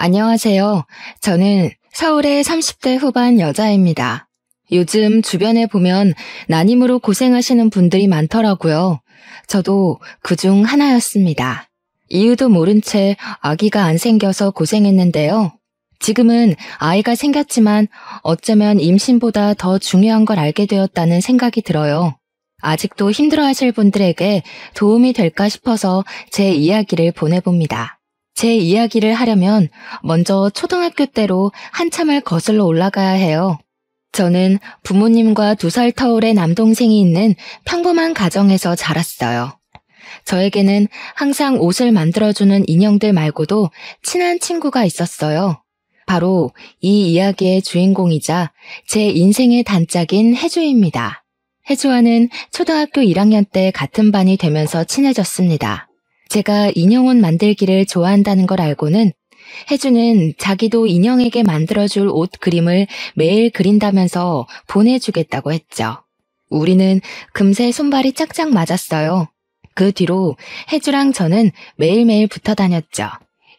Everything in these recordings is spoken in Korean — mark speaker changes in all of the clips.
Speaker 1: 안녕하세요. 저는 서울의 30대 후반 여자입니다. 요즘 주변에 보면 난임으로 고생하시는 분들이 많더라고요. 저도 그중 하나였습니다. 이유도 모른 채 아기가 안 생겨서 고생했는데요. 지금은 아이가 생겼지만 어쩌면 임신보다 더 중요한 걸 알게 되었다는 생각이 들어요. 아직도 힘들어하실 분들에게 도움이 될까 싶어서 제 이야기를 보내봅니다. 제 이야기를 하려면 먼저 초등학교 때로 한참을 거슬러 올라가야 해요. 저는 부모님과 2살 터울의 남동생이 있는 평범한 가정에서 자랐어요. 저에게는 항상 옷을 만들어주는 인형들 말고도 친한 친구가 있었어요. 바로 이 이야기의 주인공이자 제 인생의 단짝인 혜주입니다. 혜주와는 초등학교 1학년 때 같은 반이 되면서 친해졌습니다. 제가 인형옷 만들기를 좋아한다는 걸 알고는 혜주는 자기도 인형에게 만들어줄 옷 그림을 매일 그린다면서 보내주겠다고 했죠. 우리는 금세 손발이 짝짝 맞았어요. 그 뒤로 혜주랑 저는 매일매일 붙어 다녔죠.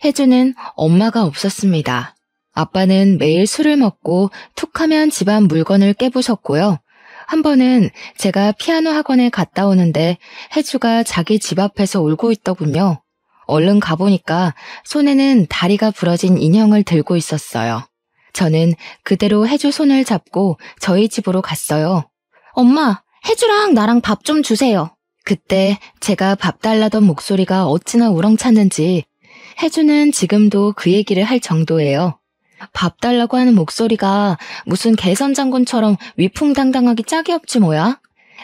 Speaker 1: 혜주는 엄마가 없었습니다. 아빠는 매일 술을 먹고 툭하면 집안 물건을 깨부셨고요. 한 번은 제가 피아노 학원에 갔다 오는데 혜주가 자기 집 앞에서 울고 있더군요. 얼른 가보니까 손에는 다리가 부러진 인형을 들고 있었어요. 저는 그대로 혜주 손을 잡고 저희 집으로 갔어요. 엄마, 혜주랑 나랑 밥 좀 주세요. 그때 제가 밥 달라던 목소리가 어찌나 우렁찼는지 혜주는 지금도 그 얘기를 할 정도예요. 밥 달라고 하는 목소리가 무슨 개선장군처럼 위풍당당하기 짝이 없지 뭐야?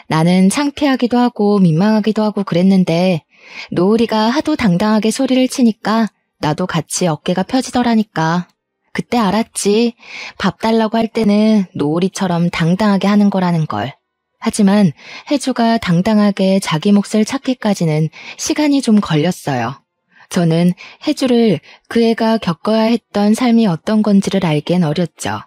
Speaker 1: 나는 창피하기도 하고 민망하기도 하고 그랬는데 노을이가 하도 당당하게 소리를 치니까 나도 같이 어깨가 펴지더라니까. 그때 알았지. 밥 달라고 할 때는 노을이처럼 당당하게 하는 거라는 걸. 하지만 혜주가 당당하게 자기 몫을 찾기까지는 시간이 좀 걸렸어요. 저는 혜주를 그 애가 겪어야 했던 삶이 어떤 건지를 알기엔 어렸죠.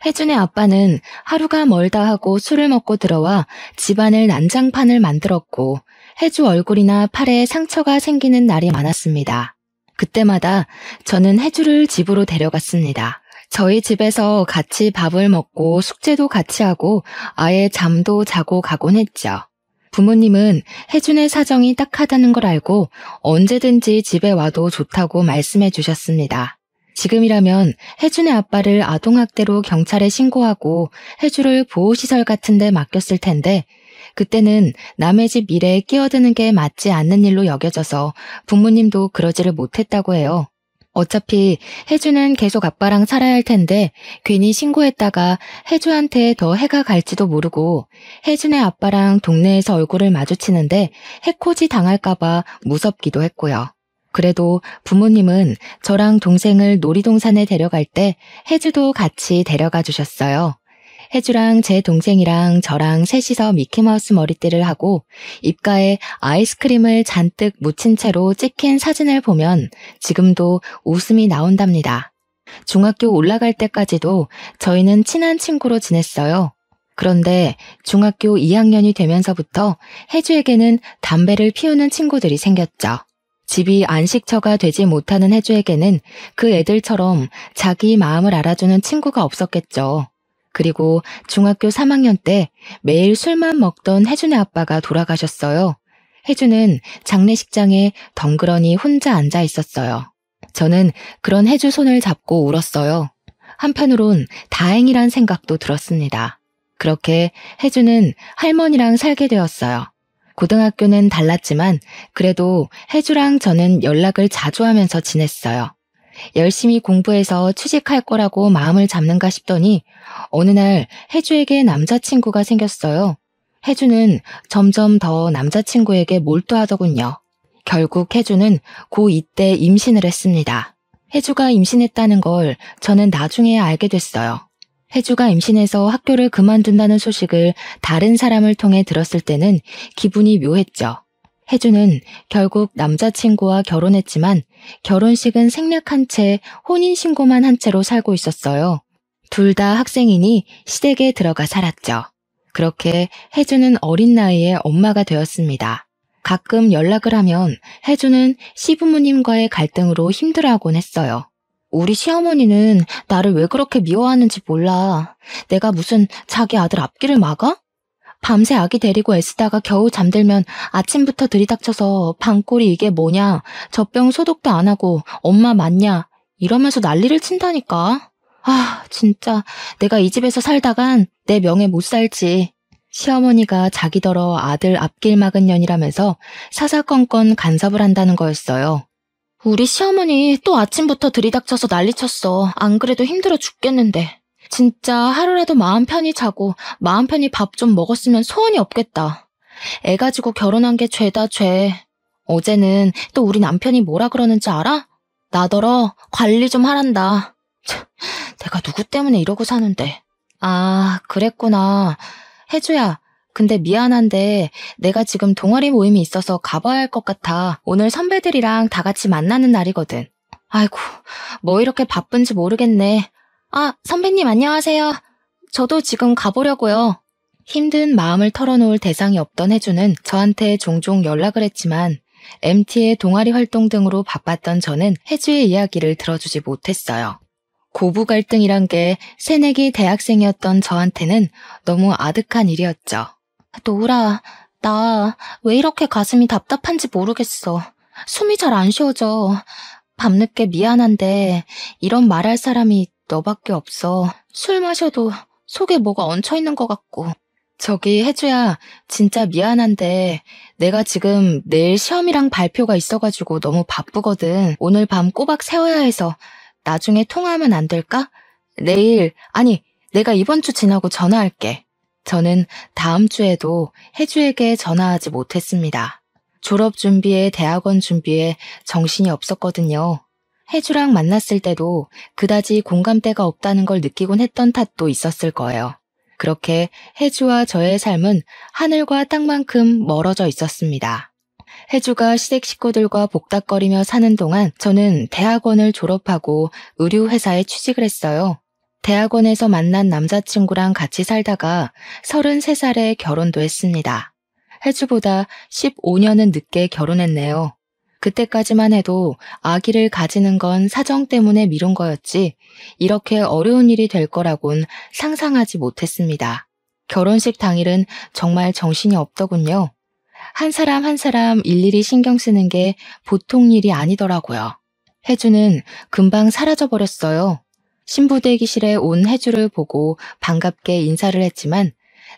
Speaker 1: 혜준의 아빠는 하루가 멀다 하고 술을 먹고 들어와 집안을 난장판을 만들었고 혜주 얼굴이나 팔에 상처가 생기는 날이 많았습니다. 그때마다 저는 혜주를 집으로 데려갔습니다. 저희 집에서 같이 밥을 먹고 숙제도 같이 하고 아예 잠도 자고 가곤 했죠. 부모님은 혜준의 사정이 딱하다는 걸 알고 언제든지 집에 와도 좋다고 말씀해 주셨습니다. 지금이라면 혜준의 아빠를 아동학대로 경찰에 신고하고 혜주를 보호시설 같은 데 맡겼을 텐데 그때는 남의 집 일에 끼어드는 게 맞지 않는 일로 여겨져서 부모님도 그러지를 못했다고 해요. 어차피 혜주는 계속 아빠랑 살아야 할 텐데 괜히 신고했다가 혜주한테 더 해가 갈지도 모르고 혜준의 아빠랑 동네에서 얼굴을 마주치는데 해코지 당할까봐 무섭기도 했고요. 그래도 부모님은 저랑 동생을 놀이동산에 데려갈 때 혜주도 같이 데려가 주셨어요. 혜주랑 제 동생이랑 저랑 셋이서 미키마우스 머리띠를 하고 입가에 아이스크림을 잔뜩 묻힌 채로 찍힌 사진을 보면 지금도 웃음이 나온답니다. 중학교 올라갈 때까지도 저희는 친한 친구로 지냈어요. 그런데 중학교 2학년이 되면서부터 혜주에게는 담배를 피우는 친구들이 생겼죠. 집이 안식처가 되지 못하는 혜주에게는 그 애들처럼 자기 마음을 알아주는 친구가 없었겠죠. 그리고 중학교 3학년 때 매일 술만 먹던 혜준의 아빠가 돌아가셨어요. 혜준은 장례식장에 덩그러니 혼자 앉아 있었어요. 저는 그런 혜주 손을 잡고 울었어요. 한편으론 다행이란 생각도 들었습니다. 그렇게 혜주는 할머니랑 살게 되었어요. 고등학교는 달랐지만 그래도 혜주랑 저는 연락을 자주 하면서 지냈어요. 열심히 공부해서 취직할 거라고 마음을 잡는가 싶더니 어느 날 혜주에게 남자친구가 생겼어요. 혜주는 점점 더 남자친구에게 몰두하더군요. 결국 혜주는 고2 때 임신을 했습니다. 혜주가 임신했다는 걸 저는 나중에 알게 됐어요. 혜주가 임신해서 학교를 그만둔다는 소식을 다른 사람을 통해 들었을 때는 기분이 묘했죠. 혜주는 결국 남자친구와 결혼했지만 결혼식은 생략한 채 혼인신고만 한 채로 살고 있었어요. 둘 다 학생이니 시댁에 들어가 살았죠. 그렇게 혜주는 어린 나이에 엄마가 되었습니다. 가끔 연락을 하면 혜주는 시부모님과의 갈등으로 힘들어하곤 했어요. 우리 시어머니는 나를 왜 그렇게 미워하는지 몰라. 내가 무슨 자기 아들 앞길을 막아? 밤새 아기 데리고 애쓰다가 겨우 잠들면 아침부터 들이닥쳐서 방꼬리 이게 뭐냐, 젖병 소독도 안 하고 엄마 맞냐 이러면서 난리를 친다니까. 아, 진짜 내가 이 집에서 살다간 내 명예 못 살지. 시어머니가 자기더러 아들 앞길 막은 년이라면서 사사건건 간섭을 한다는 거였어요. 우리 시어머니 또 아침부터 들이닥쳐서 난리쳤어. 안 그래도 힘들어 죽겠는데. 진짜 하루라도 마음 편히 자고 마음 편히 밥 좀 먹었으면 소원이 없겠다. 애 가지고 결혼한 게 죄다 죄. 어제는 또 우리 남편이 뭐라 그러는지 알아? 나더러 관리 좀 하란다. 참, 내가 누구 때문에 이러고 사는데. 아, 그랬구나. 혜주야, 근데 미안한데 내가 지금 동아리 모임이 있어서 가봐야 할 것 같아. 오늘 선배들이랑 다 같이 만나는 날이거든. 아이고, 뭐 이렇게 바쁜지 모르겠네. 아, 선배님 안녕하세요. 저도 지금 가보려고요. 힘든 마음을 털어놓을 대상이 없던 혜주는 저한테 종종 연락을 했지만 MT의 동아리 활동 등으로 바빴던 저는 혜주의 이야기를 들어주지 못했어요. 고부 갈등이란 게 새내기 대학생이었던 저한테는 너무 아득한 일이었죠. 노우라, 나 왜 이렇게 가슴이 답답한지 모르겠어. 숨이 잘 안 쉬어져. 밤늦게 미안한데 이런 말할 사람이 너밖에 없어. 술 마셔도 속에 뭐가 얹혀있는 것 같고. 저기 혜주야, 진짜 미안한데 내가 지금 내일 시험이랑 발표가 있어가지고 너무 바쁘거든. 오늘 밤 꼬박 세워야 해서 나중에 통화하면 안 될까? 아니 내가 이번 주 지나고 전화할게. 저는 다음 주에도 혜주에게 전화하지 못했습니다. 졸업 준비에 대학원 준비에 정신이 없었거든요. 혜주랑 만났을 때도 그다지 공감대가 없다는 걸 느끼곤 했던 탓도 있었을 거예요. 그렇게 혜주와 저의 삶은 하늘과 땅만큼 멀어져 있었습니다. 혜주가 시댁 식구들과 복닥거리며 사는 동안 저는 대학원을 졸업하고 의류회사에 취직을 했어요. 대학원에서 만난 남자친구랑 같이 살다가 33살에 결혼도 했습니다. 혜주보다 15년은 늦게 결혼했네요. 그때까지만 해도 아기를 가지는 건 사정 때문에 미룬 거였지 이렇게 어려운 일이 될 거라곤 상상하지 못했습니다. 결혼식 당일은 정말 정신이 없더군요. 한 사람 한 사람 일일이 신경 쓰는 게 보통 일이 아니더라고요. 혜주는 금방 사라져버렸어요. 신부 대기실에 온 혜주를 보고 반갑게 인사를 했지만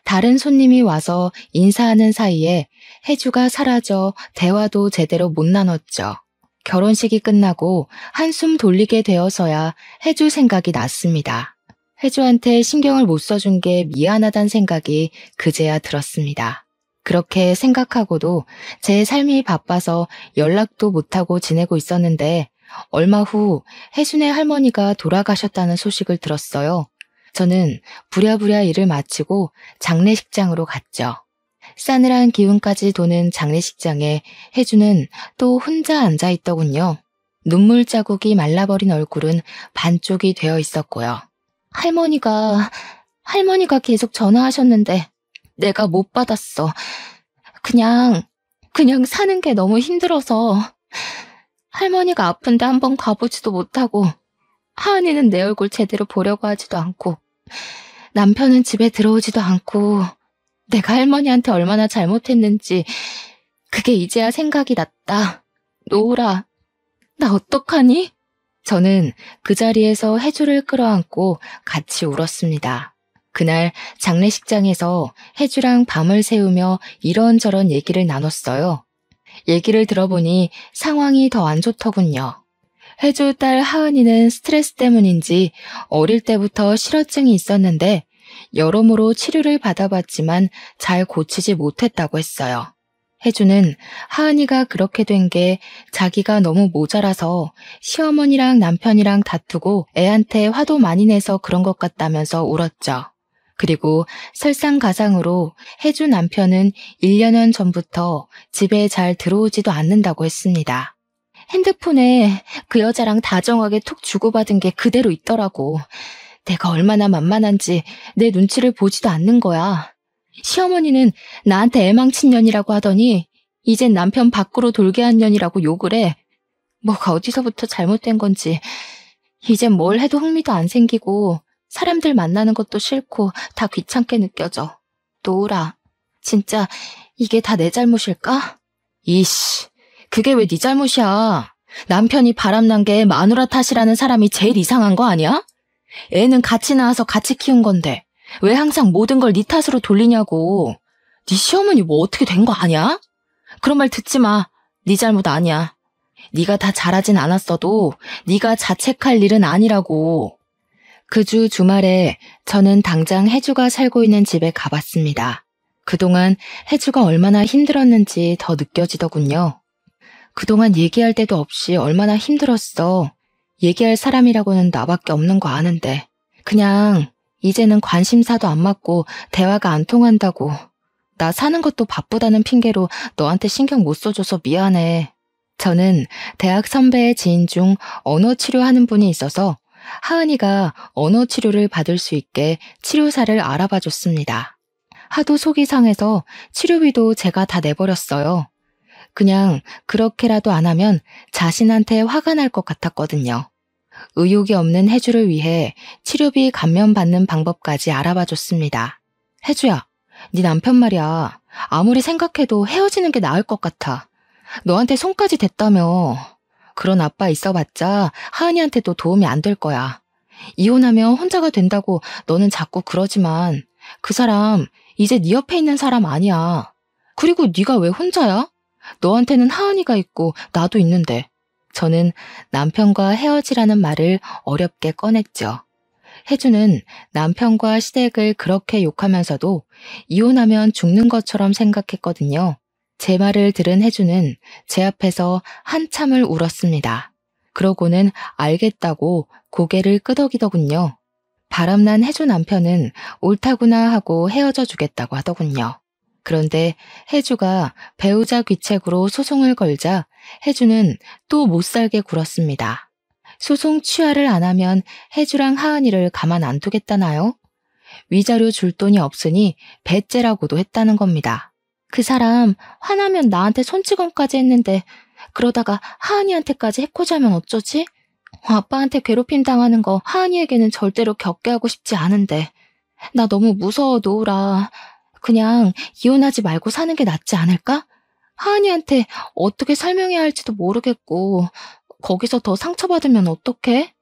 Speaker 1: 다른 손님이 와서 인사하는 사이에 혜주가 사라져 대화도 제대로 못 나눴죠. 결혼식이 끝나고 한숨 돌리게 되어서야 혜주 생각이 났습니다. 혜주한테 신경을 못 써준 게 미안하단 생각이 그제야 들었습니다. 그렇게 생각하고도 제 삶이 바빠서 연락도 못하고 지내고 있었는데 얼마 후 혜준의 할머니가 돌아가셨다는 소식을 들었어요. 저는 부랴부랴 일을 마치고 장례식장으로 갔죠. 싸늘한 기운까지 도는 장례식장에 혜주는 또 혼자 앉아있더군요. 눈물 자국이 말라버린 얼굴은 반쪽이 되어 있었고요. 할머니가 계속 전화하셨는데 내가 못 받았어. 그냥 사는 게 너무 힘들어서. 할머니가 아픈데 한번 가보지도 못하고 하은이는 내 얼굴 제대로 보려고 하지도 않고 남편은 집에 들어오지도 않고 내가 할머니한테 얼마나 잘못했는지 그게 이제야 생각이 났다. 노우라, 나 어떡하니? 저는 그 자리에서 혜주를 끌어안고 같이 울었습니다. 그날 장례식장에서 혜주랑 밤을 새우며 이런저런 얘기를 나눴어요. 얘기를 들어보니 상황이 더 안 좋더군요. 혜주 딸 하은이는 스트레스 때문인지 어릴 때부터 실어증이 있었는데 여러모로 치료를 받아봤지만 잘 고치지 못했다고 했어요. 혜주는 하은이가 그렇게 된 게 자기가 너무 모자라서 시어머니랑 남편이랑 다투고 애한테 화도 많이 내서 그런 것 같다면서 울었죠. 그리고 설상가상으로 혜주 남편은 1년 전부터 집에 잘 들어오지도 않는다고 했습니다. 핸드폰에 그 여자랑 다정하게 툭 주고받은 게 그대로 있더라고. 내가 얼마나 만만한지 내 눈치를 보지도 않는 거야. 시어머니는 나한테 애망친 년이라고 하더니 이젠 남편 밖으로 돌게 한 년이라고 욕을 해. 뭐가 어디서부터 잘못된 건지 이젠 뭘 해도 흥미도 안 생기고 사람들 만나는 것도 싫고 다 귀찮게 느껴져. 노을아, 진짜 이게 다 내 잘못일까? 이씨, 그게 왜 네 잘못이야? 남편이 바람난 게 마누라 탓이라는 사람이 제일 이상한 거 아니야? 애는 같이 낳아서 같이 키운 건데 왜 항상 모든 걸 네 탓으로 돌리냐고. 네 시어머니 뭐 어떻게 된 거 아니야? 그런 말 듣지 마. 네 잘못 아니야. 네가 다 잘하진 않았어도 네가 자책할 일은 아니라고. 그 주 주말에 저는 당장 혜주가 살고 있는 집에 가봤습니다. 그동안 혜주가 얼마나 힘들었는지 더 느껴지더군요. 그동안 얘기할 데도 없이 얼마나 힘들었어. 얘기할 사람이라고는 나밖에 없는 거 아는데. 그냥 이제는 관심사도 안 맞고 대화가 안 통한다고. 나 사는 것도 바쁘다는 핑계로 너한테 신경 못 써줘서 미안해. 저는 대학 선배의 지인 중 언어 치료하는 분이 있어서 하은이가 언어 치료를 받을 수 있게 치료사를 알아봐 줬습니다. 하도 속이 상해서 치료비도 제가 다 내버렸어요. 그냥 그렇게라도 안 하면 자신한테 화가 날 것 같았거든요. 의욕이 없는 혜주를 위해 치료비 감면받는 방법까지 알아봐 줬습니다. 혜주야, 네 남편 말이야. 아무리 생각해도 헤어지는 게 나을 것 같아. 너한테 손까지 댔다며. 그런 아빠 있어봤자 하은이한테도 도움이 안 될 거야. 이혼하면 혼자가 된다고 너는 자꾸 그러지만 그 사람 이제 네 옆에 있는 사람 아니야. 그리고 네가 왜 혼자야? 너한테는 하은이가 있고 나도 있는데. 저는 남편과 헤어지라는 말을 어렵게 꺼냈죠. 혜주는 남편과 시댁을 그렇게 욕하면서도 이혼하면 죽는 것처럼 생각했거든요. 제 말을 들은 혜주는 제 앞에서 한참을 울었습니다. 그러고는 알겠다고 고개를 끄덕이더군요. 바람난 혜주 남편은 옳다구나 하고 헤어져 주겠다고 하더군요. 그런데 혜주가 배우자 귀책으로 소송을 걸자 혜주는 또 못살게 굴었습니다. 소송 취하를 안 하면 혜주랑 하은이를 가만 안 두겠다나요? 위자료 줄 돈이 없으니 배째라고도 했다는 겁니다. 그 사람 화나면 나한테 손찌검까지 했는데 그러다가 하은이한테까지 해코지하면 어쩌지? 아빠한테 괴롭힘 당하는 거 하은이에게는 절대로 겪게 하고 싶지 않은데. 나 너무 무서워, 노을아. 그냥 이혼하지 말고 사는 게 낫지 않을까? 하은이한테 어떻게 설명해야 할지도 모르겠고 거기서 더 상처받으면 어떡해?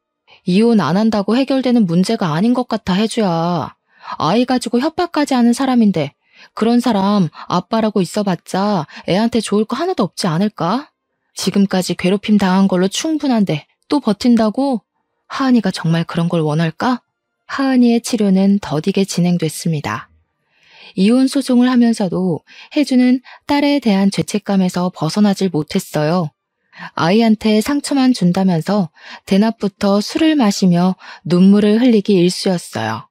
Speaker 1: 이혼 안 한다고 해결되는 문제가 아닌 것 같아, 혜주야. 아이 가지고 협박까지 하는 사람인데 그런 사람 아빠라고 있어봤자 애한테 좋을 거 하나도 없지 않을까? 지금까지 괴롭힘 당한 걸로 충분한데 또 버틴다고? 하은이가 정말 그런 걸 원할까? 하은이의 치료는 더디게 진행됐습니다. 이혼 소송을 하면서도 혜주는 딸에 대한 죄책감에서 벗어나질 못했어요. 아이한테 상처만 준다면서 대낮부터 술을 마시며 눈물을 흘리기 일쑤였어요.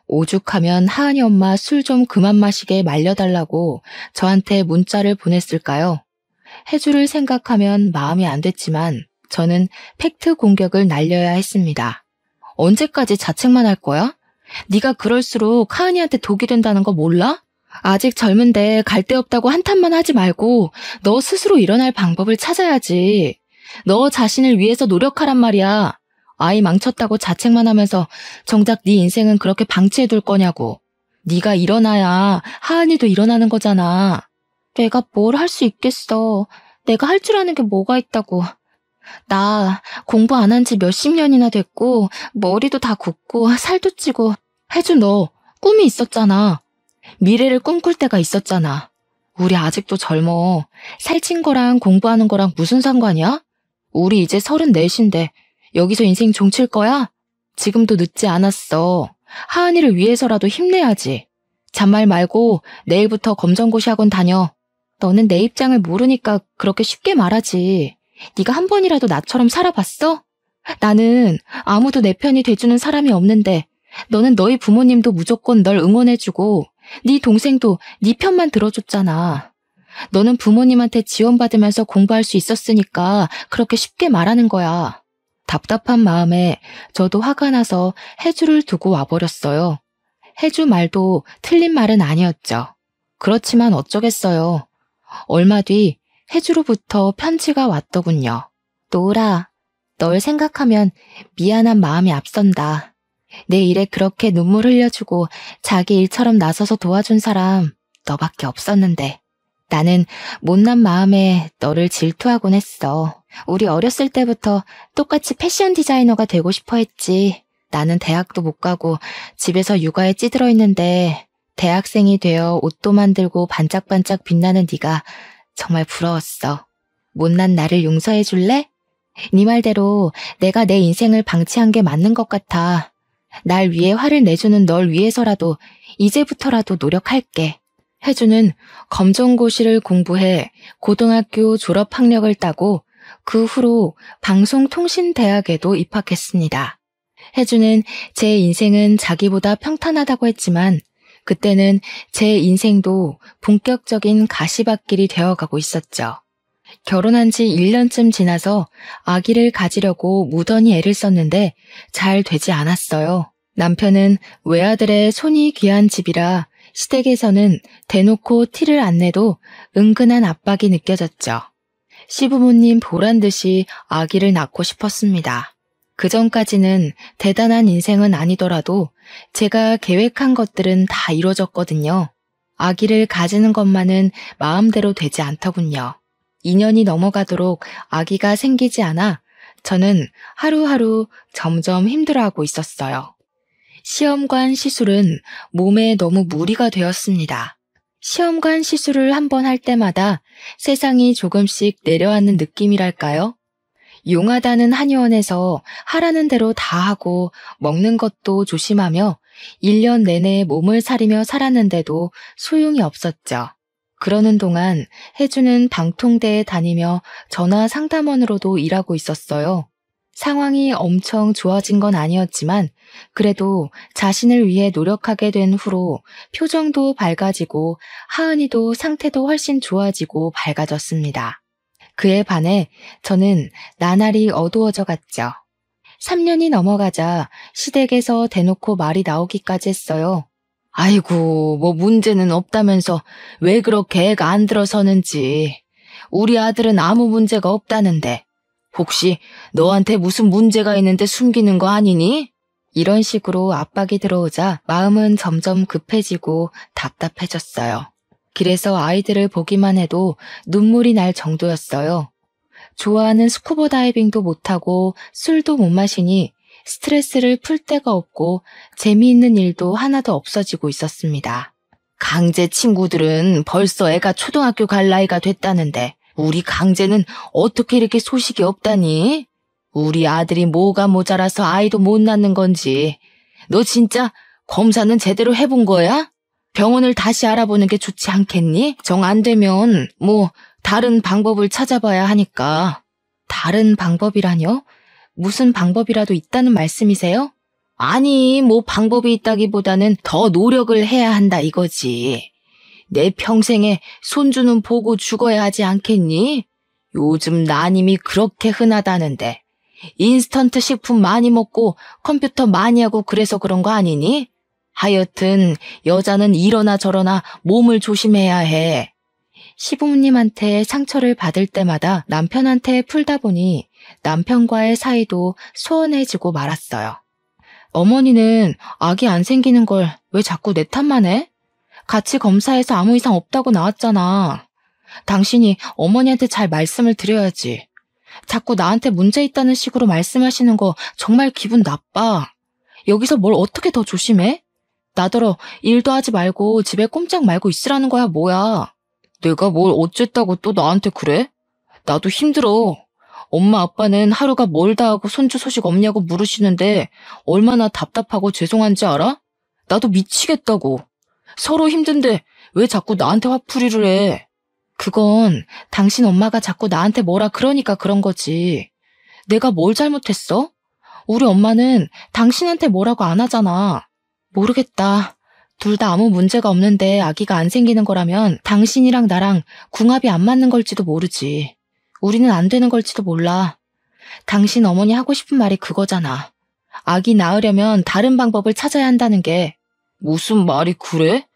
Speaker 1: 오죽하면 하은이 엄마 술 좀 그만 마시게 말려달라고 저한테 문자를 보냈을까요? 혜주를 생각하면 마음이 안 됐지만 저는 팩트 공격을 날려야 했습니다. 언제까지 자책만 할 거야? 네가 그럴수록 하은이한테 독이 된다는 거 몰라? 아직 젊은데 갈 데 없다고 한탄만 하지 말고 너 스스로 일어날 방법을 찾아야지. 너 자신을 위해서 노력하란 말이야. 아이 망쳤다고 자책만 하면서 정작 네 인생은 그렇게 방치해둘 거냐고. 네가 일어나야 하은이도 일어나는 거잖아. 내가 뭘 할 수 있겠어. 내가 할 줄 아는 게 뭐가 있다고. 나 공부 안 한 지 몇십 년이나 됐고 머리도 다 굳고 살도 찌고. 혜주, 너 꿈이 있었잖아. 미래를 꿈꿀 때가 있었잖아. 우리 아직도 젊어. 살찐 거랑 공부하는 거랑 무슨 상관이야? 우리 이제 34인데 여기서 인생 종칠 거야? 지금도 늦지 않았어. 하은이를 위해서라도 힘내야지. 잔말 말고 내일부터 검정고시 학원 다녀. 너는 내 입장을 모르니까 그렇게 쉽게 말하지. 네가 한 번이라도 나처럼 살아봤어? 나는 아무도 내 편이 돼주는 사람이 없는데 너는 너희 부모님도 무조건 널 응원해주고 네 동생도 네 편만 들어줬잖아. 너는 부모님한테 지원받으면서 공부할 수 있었으니까 그렇게 쉽게 말하는 거야. 답답한 마음에 저도 화가 나서 혜주를 두고 와버렸어요. 혜주 말도 틀린 말은 아니었죠. 그렇지만 어쩌겠어요. 얼마 뒤 혜주로부터 편지가 왔더군요. 노을아, 널 생각하면 미안한 마음이 앞선다. 내 일에 그렇게 눈물 흘려주고 자기 일처럼 나서서 도와준 사람 너밖에 없었는데 나는 못난 마음에 너를 질투하곤 했어. 우리 어렸을 때부터 똑같이 패션 디자이너가 되고 싶어 했지. 나는 대학도 못 가고 집에서 육아에 찌들어 있는데 대학생이 되어 옷도 만들고 반짝반짝 빛나는 네가 정말 부러웠어. 못난 나를 용서해 줄래? 네 말대로 내가 내 인생을 방치한 게 맞는 것 같아. 날 위해 화를 내주는 널 위해서라도 이제부터라도 노력할게. 혜주는 검정고시를 공부해 고등학교 졸업 학력을 따고 그 후로 방송통신대학에도 입학했습니다. 혜주는 제 인생은 자기보다 평탄하다고 했지만 그때는 제 인생도 본격적인 가시밭길이 되어가고 있었죠. 결혼한 지 1년쯤 지나서 아기를 가지려고 무던히 애를 썼는데 잘 되지 않았어요. 남편은 외아들의 손이 귀한 집이라 시댁에서는 대놓고 티를 안 내도 은근한 압박이 느껴졌죠. 시부모님 보란 듯이 아기를 낳고 싶었습니다. 그전까지는 대단한 인생은 아니더라도 제가 계획한 것들은 다 이루어졌거든요. 아기를 가지는 것만은 마음대로 되지 않더군요. 2년이 넘어가도록 아기가 생기지 않아 저는 하루하루 점점 힘들어하고 있었어요. 시험관 시술은 몸에 너무 무리가 되었습니다. 시험관 시술을 한 번 할 때마다 세상이 조금씩 내려앉는 느낌이랄까요? 용하다는 한의원에서 하라는 대로 다 하고 먹는 것도 조심하며 1년 내내 몸을 사리며 살았는데도 소용이 없었죠. 그러는 동안 혜주는 방통대에 다니며 전화 상담원으로도 일하고 있었어요. 상황이 엄청 좋아진 건 아니었지만 그래도 자신을 위해 노력하게 된 후로 표정도 밝아지고 하은이도 상태도 훨씬 좋아지고 밝아졌습니다. 그에 반해 저는 나날이 어두워져 갔죠. 3년이 넘어가자 시댁에서 대놓고 말이 나오기까지 했어요. 아이고, 뭐 문제는 없다면서 왜 그렇게 애가 안 들어서는지. 우리 아들은 아무 문제가 없다는데 혹시 너한테 무슨 문제가 있는데 숨기는 거 아니니? 이런 식으로 압박이 들어오자 마음은 점점 급해지고 답답해졌어요. 길에서 아이들을 보기만 해도 눈물이 날 정도였어요. 좋아하는 스쿠버 다이빙도 못하고 술도 못 마시니 스트레스를 풀 데가 없고 재미있는 일도 하나도 없어지고 있었습니다. 강제 친구들은 벌써 애가 초등학교 갈 나이가 됐다는데 우리 강제는 어떻게 이렇게 소식이 없다니? 우리 아들이 뭐가 모자라서 아이도 못 낳는 건지. 너 진짜 검사는 제대로 해본 거야? 병원을 다시 알아보는 게 좋지 않겠니? 정 안 되면 뭐 다른 방법을 찾아봐야 하니까. 다른 방법이라뇨? 무슨 방법이라도 있다는 말씀이세요? 아니, 뭐 방법이 있다기보다는 더 노력을 해야 한다 이거지. 내 평생에 손주는 보고 죽어야 하지 않겠니? 요즘 난임이 그렇게 흔하다는데 인스턴트 식품 많이 먹고 컴퓨터 많이 하고 그래서 그런 거 아니니? 하여튼 여자는 이러나 저러나 몸을 조심해야 해. 시부모님한테 상처를 받을 때마다 남편한테 풀다 보니 남편과의 사이도 소원해지고 말았어요. 어머니는 아기 안 생기는 걸 왜 자꾸 내 탓만 해? 같이 검사해서 아무 이상 없다고 나왔잖아. 당신이 어머니한테 잘 말씀을 드려야지. 자꾸 나한테 문제 있다는 식으로 말씀하시는 거 정말 기분 나빠. 여기서 뭘 어떻게 더 조심해? 나더러 일도 하지 말고 집에 꼼짝 말고 있으라는 거야 뭐야. 내가 뭘 어쨌다고 또 나한테 그래? 나도 힘들어. 엄마 아빠는 하루가 멀다 하고 손주 소식 없냐고 물으시는데 얼마나 답답하고 죄송한지 알아? 나도 미치겠다고. 서로 힘든데 왜 자꾸 나한테 화풀이를 해? 그건 당신 엄마가 자꾸 나한테 뭐라 그러니까 그런 거지. 내가 뭘 잘못했어? 우리 엄마는 당신한테 뭐라고 안 하잖아. 모르겠다. 둘 다 아무 문제가 없는데 아기가 안 생기는 거라면 당신이랑 나랑 궁합이 안 맞는 걸지도 모르지. 우리는 안 되는 걸지도 몰라. 당신 어머니 하고 싶은 말이 그거잖아. 아기 낳으려면 다른 방법을 찾아야 한다는 게. 무슨 말이 그래?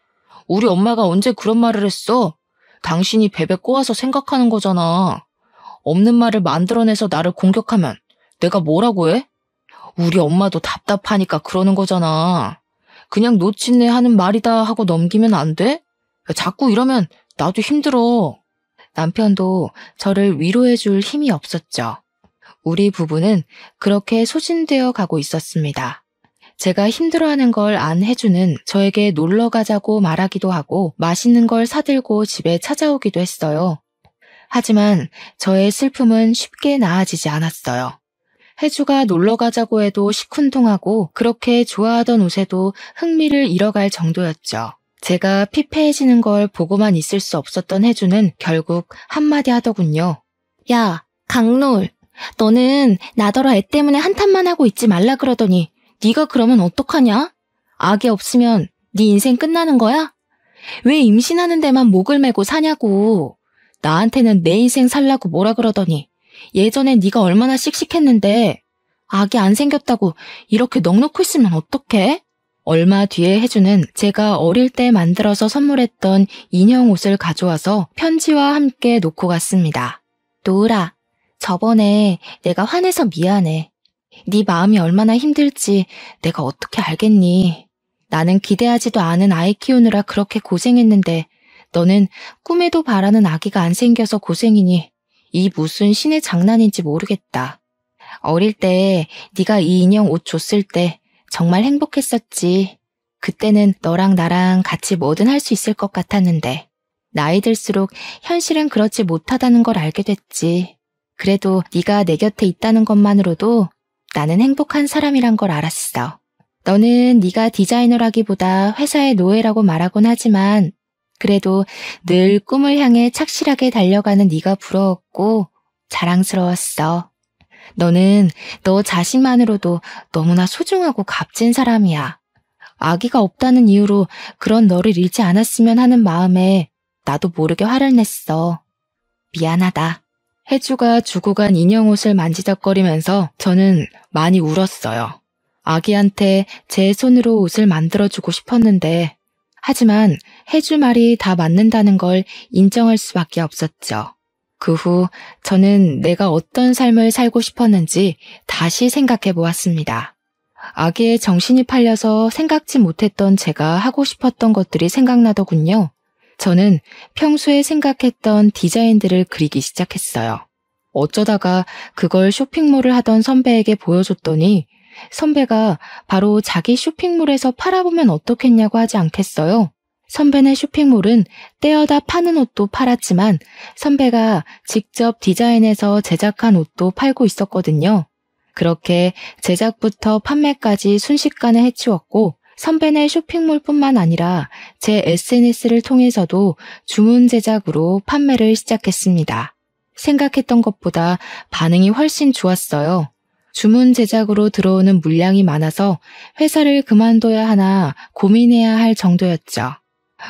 Speaker 1: 우리 엄마가 언제 그런 말을 했어? 당신이 베베 꼬아서 생각하는 거잖아. 없는 말을 만들어내서 나를 공격하면
Speaker 2: 내가 뭐라고 해? 우리 엄마도 답답하니까 그러는 거잖아. 그냥 놓친네 하는 말이다 하고 넘기면 안 돼? 자꾸 이러면 나도 힘들어.
Speaker 1: 남편도 저를 위로해줄 힘이 없었죠. 우리 부부는 그렇게 소진되어 가고 있었습니다. 제가 힘들어하는 걸 안 해주는 저에게 놀러 가자고 말하기도 하고 맛있는 걸 사들고 집에 찾아오기도 했어요. 하지만 저의 슬픔은 쉽게 나아지지 않았어요. 혜주가 놀러 가자고 해도 시큰둥하고 그렇게 좋아하던 옷에도 흥미를 잃어갈 정도였죠. 제가 피폐해지는 걸 보고만 있을 수 없었던 혜주는 결국 한마디 하더군요. 야, 강놀, 너는 나더러 애 때문에 한탄만 하고 있지 말라 그러더니 네가 그러면 어떡하냐? 아기 없으면 네 인생 끝나는 거야? 왜 임신하는 데만 목을 메고 사냐고. 나한테는 내 인생 살라고 뭐라 그러더니 예전엔 네가 얼마나 씩씩했는데 아기 안 생겼다고 이렇게 넋놓고 있으면 어떡해? 얼마 뒤에 혜주는 제가 어릴 때 만들어서 선물했던 인형 옷을 가져와서 편지와 함께 놓고 갔습니다. 노으라, 저번에 내가 화내서 미안해. 네 마음이 얼마나 힘들지 내가 어떻게 알겠니? 나는 기대하지도 않은 아이 키우느라 그렇게 고생했는데 너는 꿈에도 바라는 아기가 안 생겨서 고생이니 이 무슨 신의 장난인지 모르겠다. 어릴 때 네가 이 인형 옷 줬을 때 정말 행복했었지. 그때는 너랑 나랑 같이 뭐든 할 수 있을 것 같았는데 나이 들수록 현실은 그렇지 못하다는 걸 알게 됐지. 그래도 네가 내 곁에 있다는 것만으로도 나는 행복한 사람이란 걸 알았어. 너는 네가 디자이너라기보다 회사의 노예라고 말하곤 하지만 그래도 늘 꿈을 향해 착실하게 달려가는 네가 부러웠고 자랑스러웠어. 너는 너 자신만으로도 너무나 소중하고 값진 사람이야. 아기가 없다는 이유로 그런 너를 잃지 않았으면 하는 마음에 나도 모르게 화를 냈어. 미안하다. 혜주가 주고 간 인형 옷을 만지작거리면서 저는 많이 울었어요. 아기한테 제 손으로 옷을 만들어주고 싶었는데 하지만 혜주 말이 다 맞는다는 걸 인정할 수밖에 없었죠. 그 후 저는 내가 어떤 삶을 살고 싶었는지 다시 생각해 보았습니다. 아기의 정신이 팔려서 생각지 못했던 제가 하고 싶었던 것들이 생각나더군요. 저는 평소에 생각했던 디자인들을 그리기 시작했어요. 어쩌다가 그걸 쇼핑몰을 하던 선배에게 보여줬더니 선배가 바로 자기 쇼핑몰에서 팔아보면 어떻겠냐고 하지 않겠어요? 선배네 쇼핑몰은 떼어다 파는 옷도 팔았지만 선배가 직접 디자인해서 제작한 옷도 팔고 있었거든요. 그렇게 제작부터 판매까지 순식간에 해치웠고 선배네 쇼핑몰뿐만 아니라 제 SNS를 통해서도 주문 제작으로 판매를 시작했습니다. 생각했던 것보다 반응이 훨씬 좋았어요. 주문 제작으로 들어오는 물량이 많아서 회사를 그만둬야 하나 고민해야 할 정도였죠.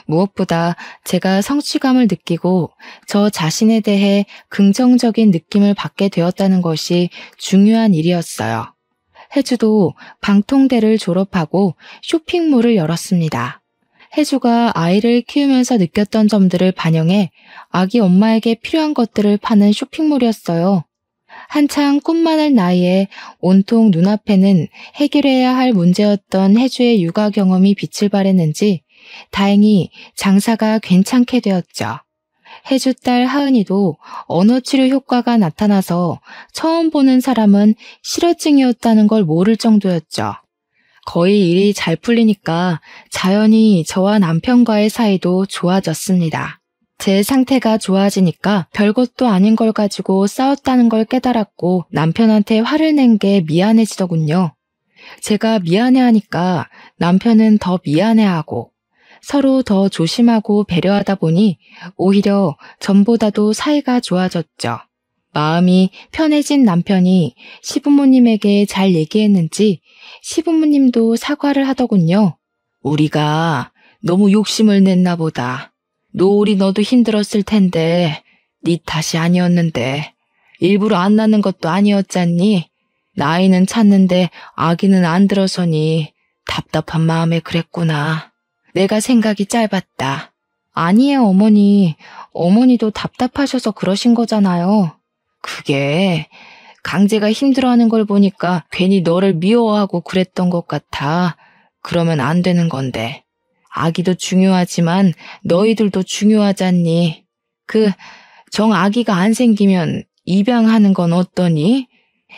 Speaker 1: 무엇보다 제가 성취감을 느끼고 저 자신에 대해 긍정적인 느낌을 받게 되었다는 것이 중요한 일이었어요. 혜주도 방통대를 졸업하고 쇼핑몰을 열었습니다. 혜주가 아이를 키우면서 느꼈던 점들을 반영해 아기 엄마에게 필요한 것들을 파는 쇼핑몰이었어요. 한창 꿈 많을 나이에 온통 눈앞에는 해결해야 할 문제였던 혜주의 육아 경험이 빛을 발했는지 다행히 장사가 괜찮게 되었죠. 혜주 딸 하은이도 언어치료 효과가 나타나서 처음 보는 사람은 실어증이었다는 걸 모를 정도였죠. 거의 일이 잘 풀리니까 자연히 저와 남편과의 사이도 좋아졌습니다. 제 상태가 좋아지니까 별것도 아닌 걸 가지고 싸웠다는 걸 깨달았고 남편한테 화를 낸 게 미안해지더군요. 제가 미안해하니까 남편은 더 미안해하고 서로 더 조심하고 배려하다 보니 오히려 전보다도 사이가 좋아졌죠. 마음이 편해진 남편이 시부모님에게 잘 얘기했는지 시부모님도 사과를 하더군요. 우리가 너무 욕심을 냈나 보다. 노을이 너도 힘들었을 텐데 네 탓이 아니었는데 일부러 안 낳는 것도 아니었잖니. 나이는 찼는데 아기는 안 들어서니 답답한 마음에 그랬구나. 내가 생각이 짧았다. 아니에요, 어머니. 어머니도 답답하셔서 그러신 거잖아요. 그게
Speaker 2: 강제가 힘들어하는 걸 보니까 괜히 너를 미워하고 그랬던 것 같아. 그러면 안 되는 건데. 아기도 중요하지만 너희들도 중요하잖니. 아기가 안 생기면 입양하는 건 어떠니?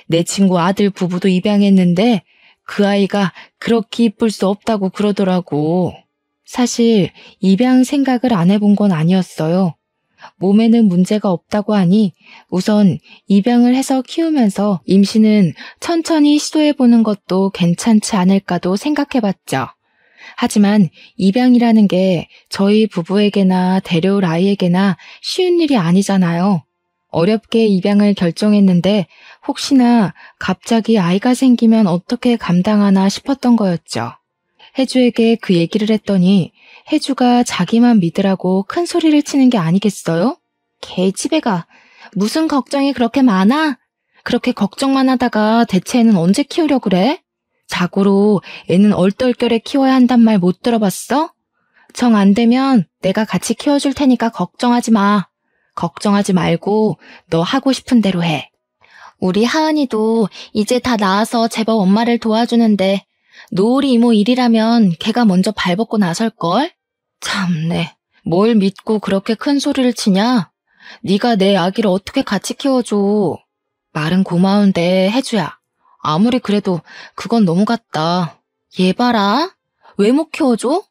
Speaker 2: 내 친구 아들 부부도 입양했는데 그 아이가 그렇게 이쁠 수 없다고 그러더라고. 사실 입양 생각을 안 해본 건 아니었어요. 몸에는 문제가 없다고 하니 우선 입양을 해서 키우면서 임신은 천천히 시도해보는 것도 괜찮지 않을까도 생각해봤죠. 하지만 입양이라는 게 저희 부부에게나 데려올 아이에게나 쉬운 일이 아니잖아요. 어렵게 입양을 결정했는데 혹시나 갑자기 아이가 생기면 어떻게 감당하나 싶었던 거였죠. 혜주에게 그 얘기를 했더니 혜주가 자기만 믿으라고 큰 소리를 치는 게 아니겠어요? 개집애가 무슨 걱정이 그렇게 많아? 그렇게 걱정만 하다가 대체 애는 언제 키우려고 그래? 자고로 애는 얼떨결에 키워야 한단 말 못 들어봤어? 정 안 되면 내가 같이 키워줄 테니까 걱정하지 마. 걱정하지 말고 너 하고 싶은 대로 해. 우리 하은이도 이제 다 나아서 제법 엄마를 도와주는데 노을이 이모 일이라면 걔가 먼저 발벗고 나설걸? 참네. 뭘 믿고 그렇게 큰 소리를 치냐? 네가 내 아기를 어떻게 같이 키워줘. 말은 고마운데 혜주야. 아무리 그래도 그건 너무 같다. 얘 봐라. 왜 못 키워줘?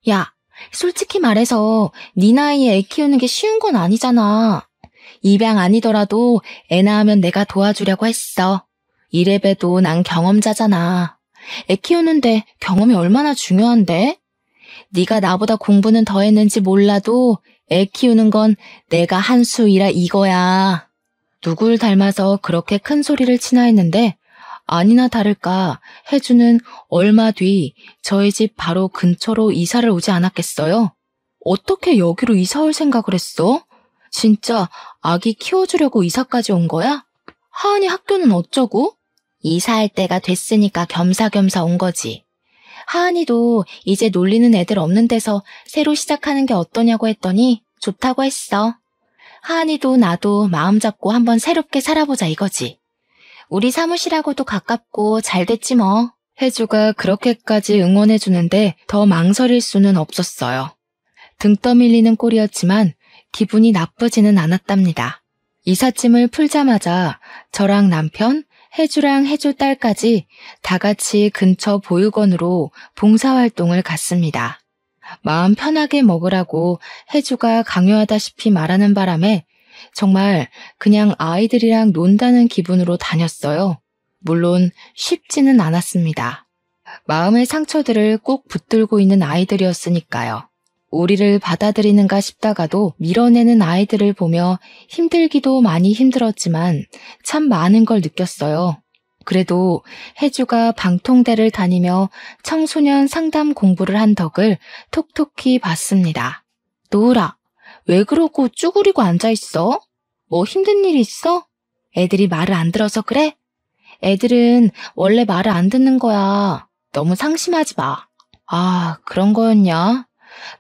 Speaker 2: 야, 솔직히 말해서 네 나이에 애 키우는 게 쉬운 건 아니잖아. 입양 아니더라도 애 낳으면 내가 도와주려고 했어. 이래봬도 난 경험자잖아. 애 키우는데 경험이 얼마나 중요한데? 네가 나보다 공부는 더 했는지 몰라도 애 키우는 건 내가 한 수이라 이거야. 누굴 닮아서 그렇게 큰 소리를 치나 했는데 아니나 다를까 혜주는 얼마 뒤 저희 집 바로 근처로 이사를 오지 않았겠어요? 어떻게 여기로 이사 올 생각을 했어? 진짜 아기 키워주려고 이사까지 온 거야? 하은이 학교는 어쩌고? 이사할 때가 됐으니까 겸사겸사 온 거지. 하은이도 이제 놀리는 애들 없는 데서 새로 시작하는 게 어떠냐고 했더니 좋다고 했어. 하은이도 나도 마음 잡고 한번 새롭게 살아보자 이거지. 우리 사무실하고도 가깝고 잘 됐지 뭐. 혜주가 그렇게까지 응원해주는데 더 망설일 수는 없었어요. 등 떠밀리는 꼴이었지만 기분이 나쁘지는 않았답니다. 이삿짐을 풀자마자 저랑 남편, 혜주랑 혜주 딸까지 다 같이 근처 보육원으로 봉사활동을 갔습니다. 마음 편하게 먹으라고 혜주가 강요하다시피 말하는 바람에 정말 그냥 아이들이랑 논다는 기분으로 다녔어요. 물론 쉽지는 않았습니다. 마음의 상처들을 꼭 붙들고 있는 아이들이었으니까요. 우리를 받아들이는가 싶다가도 밀어내는 아이들을 보며 힘들기도 많이 힘들었지만 참 많은 걸 느꼈어요. 그래도 혜주가 방통대를 다니며 청소년 상담 공부를 한 덕을 톡톡히 봤습니다. 노을아, 왜 그러고 쭈그리고 앉아있어? 뭐 힘든 일 있어? 애들이 말을 안 들어서 그래? 애들은 원래 말을 안 듣는 거야. 너무 상심하지 마. 아, 그런 거였냐?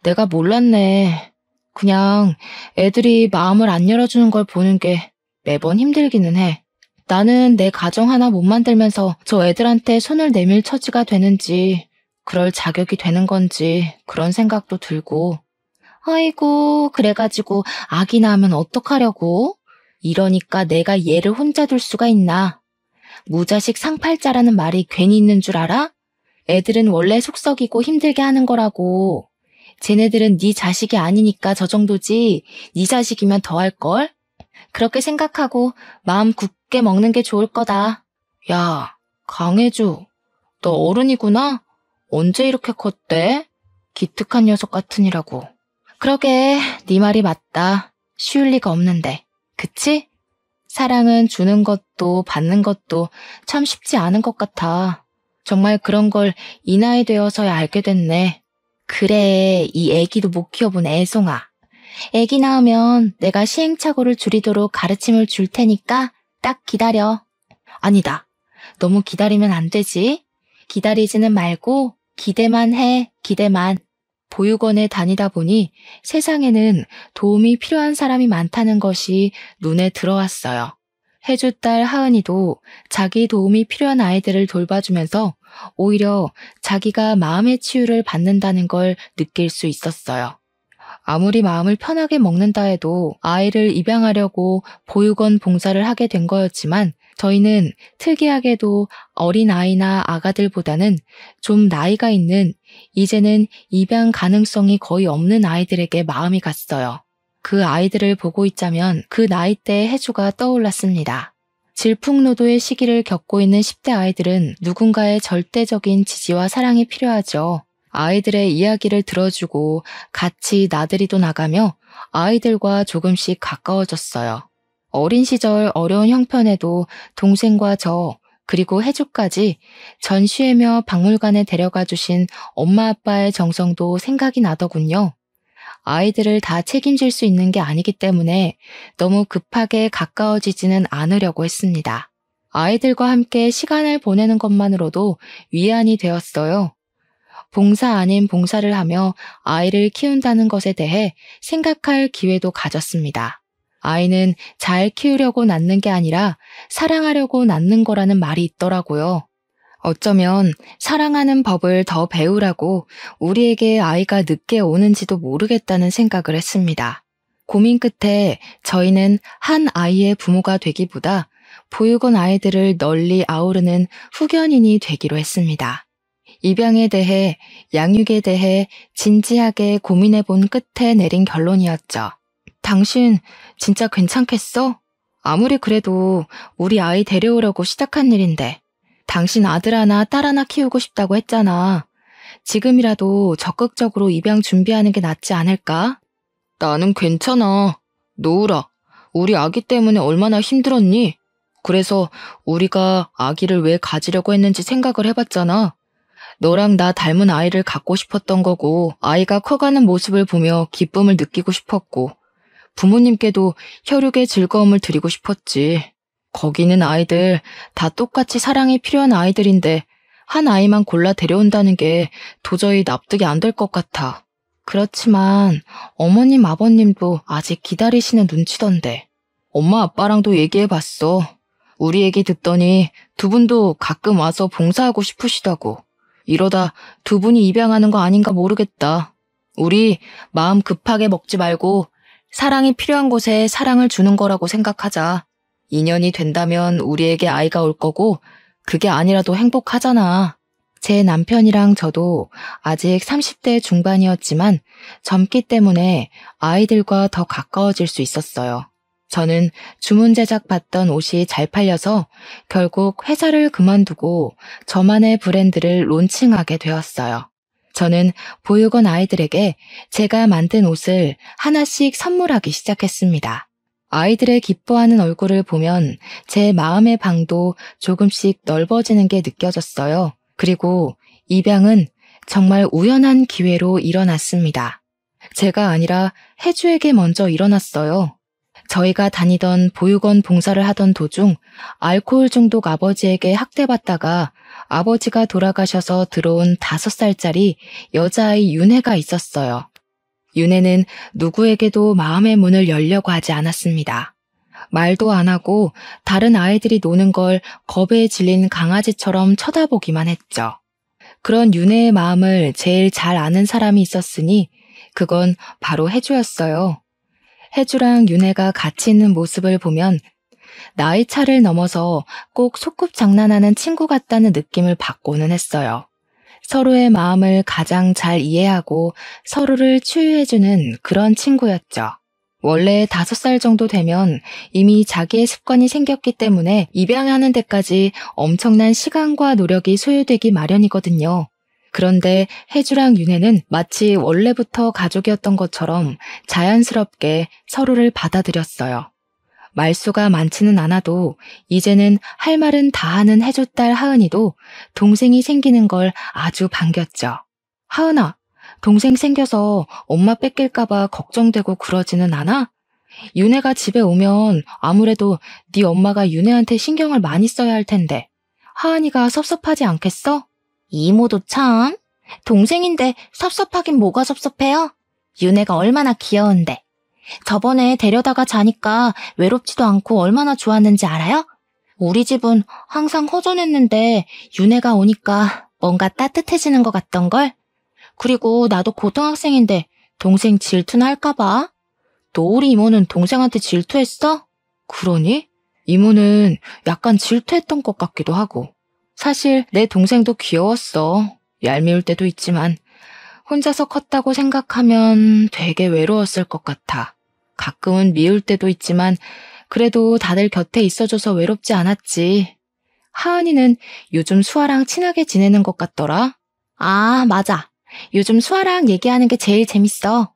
Speaker 2: 내가 몰랐네. 그냥 애들이 마음을 안 열어주는 걸 보는 게 매번 힘들기는 해. 나는 내 가정 하나 못 만들면서 저 애들한테 손을 내밀 처지가 되는지, 그럴 자격이 되는 건지 그런 생각도 들고. 아이고, 그래가지고 아기 낳으면 어떡하려고? 이러니까 내가 얘를 혼자 둘 수가 있나? 무자식 상팔자라는 말이 괜히 있는 줄 알아? 애들은 원래 속썩이고 힘들게 하는 거라고. 쟤네들은 네 자식이 아니니까 저 정도지 네 자식이면 더 할걸? 그렇게 생각하고 마음 굳게 먹는 게 좋을 거다. 야, 강혜주, 너 어른이구나? 언제 이렇게 컸대? 기특한 녀석 같으니라고. 그러게, 네 말이 맞다. 쉬울 리가 없는데. 그치? 사랑은 주는 것도 받는 것도 참 쉽지 않은 것 같아. 정말 그런 걸 이 나이 되어서야 알게 됐네. 그래, 이 애기도 못 키워본 애송아. 애기 낳으면 내가 시행착오를 줄이도록 가르침을 줄 테니까 딱 기다려. 아니다. 너무 기다리면 안 되지. 기다리지는 말고 기대만 해, 기대만. 보육원에 다니다 보니 세상에는 도움이 필요한 사람이 많다는 것이 눈에 들어왔어요.
Speaker 1: 혜주 딸 하은이도 자기 도움이 필요한 아이들을 돌봐주면서 오히려 자기가 마음의 치유를 받는다는 걸 느낄 수 있었어요. 아무리 마음을 편하게 먹는다 해도 아이를 입양하려고 보육원 봉사를 하게 된 거였지만 저희는 특이하게도 어린아이나 아가들보다는 좀 나이가 있는 이제는 입양 가능성이 거의 없는 아이들에게 마음이 갔어요. 그 아이들을 보고 있자면 그 나이대의 혜주가 떠올랐습니다. 질풍노도의 시기를 겪고 있는 10대 아이들은 누군가의 절대적인 지지와 사랑이 필요하죠. 아이들의 이야기를 들어주고 같이 나들이도 나가며 아이들과 조금씩 가까워졌어요. 어린 시절 어려운 형편에도 동생과 저 그리고 혜주까지 전시회며 박물관에 데려가 주신 엄마 아빠의 정성도 생각이 나더군요. 아이들을 다 책임질 수 있는 게 아니기 때문에 너무 급하게 가까워지지는 않으려고 했습니다. 아이들과 함께 시간을 보내는 것만으로도 위안이 되었어요. 봉사 아닌 봉사를 하며 아이를 키운다는 것에 대해 생각할 기회도 가졌습니다. 아이는 잘 키우려고 낳는 게 아니라 사랑하려고 낳는 거라는 말이 있더라고요. 어쩌면 사랑하는 법을 더 배우라고 우리에게 아이가 늦게 오는지도 모르겠다는 생각을 했습니다. 고민 끝에 저희는 한 아이의 부모가 되기보다 보육원 아이들을 널리 아우르는 후견인이 되기로 했습니다. 입양에 대해, 양육에 대해 진지하게 고민해 본 끝에 내린 결론이었죠. 당신 진짜 괜찮겠어? 아무리 그래도 우리 아이 데려오려고 시작한 일인데. 당신 아들 하나 딸 하나 키우고 싶다고 했잖아. 지금이라도 적극적으로 입양 준비하는 게 낫지 않을까? 나는 괜찮아. 노우라, 우리 아기 때문에 얼마나 힘들었니? 그래서 우리가 아기를 왜 가지려고 했는지 생각을 해봤잖아. 너랑 나 닮은 아이를 갖고 싶었던 거고 아이가 커가는 모습을 보며 기쁨을 느끼고 싶었고 부모님께도 혈육의 즐거움을 드리고 싶었지. 거기 있는 아이들 다 똑같이 사랑이 필요한 아이들인데 한 아이만 골라 데려온다는 게 도저히 납득이 안 될 것 같아. 그렇지만 어머님 아버님도 아직 기다리시는 눈치던데. 엄마 아빠랑도 얘기해봤어. 우리 얘기 듣더니 두 분도 가끔 와서 봉사하고 싶으시다고. 이러다 두 분이 입양하는 거 아닌가 모르겠다. 우리 마음 급하게 먹지 말고 사랑이 필요한 곳에 사랑을 주는 거라고 생각하자. 인연이 된다면 우리에게 아이가 올 거고 그게 아니라도 행복하잖아. 제 남편이랑 저도 아직 30대 중반이었지만 젊기 때문에 아이들과 더 가까워질 수 있었어요. 저는 주문 제작 받던 옷이 잘 팔려서 결국 회사를 그만두고 저만의 브랜드를 론칭하게 되었어요. 저는 보육원 아이들에게 제가 만든 옷을 하나씩 선물하기 시작했습니다. 아이들의 기뻐하는 얼굴을 보면 제 마음의 방도 조금씩 넓어지는 게 느껴졌어요. 그리고 입양은 정말 우연한 기회로 일어났습니다. 제가 아니라 혜주에게 먼저 일어났어요. 저희가 다니던 보육원 봉사를 하던 도중 알코올 중독 아버지에게 학대받다가 아버지가 돌아가셔서 들어온 5살짜리 여자아이 윤혜가 있었어요. 윤혜는 누구에게도 마음의 문을 열려고 하지 않았습니다. 말도 안 하고 다른 아이들이 노는 걸 겁에 질린 강아지처럼 쳐다보기만 했죠. 그런 윤혜의 마음을 제일 잘 아는 사람이 있었으니 그건 바로 혜주였어요. 혜주랑 윤혜가 같이 있는 모습을 보면 나이 차를 넘어서 꼭 소꿉장난하는 친구 같다는 느낌을 받고는 했어요. 서로의 마음을 가장 잘 이해하고 서로를 치유해주는 그런 친구였죠. 원래 5살 정도 되면 이미 자기의 습관이 생겼기 때문에 입양하는 데까지 엄청난 시간과 노력이 소요되기 마련이거든요. 그런데 혜주랑 윤혜는 마치 원래부터 가족이었던 것처럼 자연스럽게 서로를 받아들였어요. 말수가 많지는 않아도 이제는 할 말은 다 하는 혜주 딸 하은이도 동생이 생기는 걸 아주 반겼죠. 하은아, 동생 생겨서 엄마 뺏길까봐 걱정되고 그러지는 않아? 윤혜가 집에 오면 아무래도 네 엄마가 윤혜한테 신경을 많이 써야 할 텐데 하은이가 섭섭하지 않겠어? 이모도 참. 동생인데 섭섭하긴 뭐가 섭섭해요? 윤혜가 얼마나 귀여운데.
Speaker 3: 저번에 데려다가 자니까 외롭지도 않고 얼마나 좋았는지 알아요? 우리 집은 항상 허전했는데 윤혜가 오니까 뭔가 따뜻해지는 것 같던걸? 그리고 나도 고등학생인데 동생 질투나 할까봐? 너 우리 이모는 동생한테 질투했어?
Speaker 2: 그러니? 이모는 약간 질투했던 것 같기도 하고. 사실 내 동생도 귀여웠어. 얄미울 때도 있지만 혼자서 컸다고 생각하면 되게 외로웠을 것 같아. 가끔은 미울 때도 있지만 그래도 다들 곁에 있어줘서 외롭지 않았지. 하은이는 요즘 수아랑 친하게 지내는 것 같더라.
Speaker 3: 아, 맞아. 요즘 수아랑 얘기하는 게 제일 재밌어.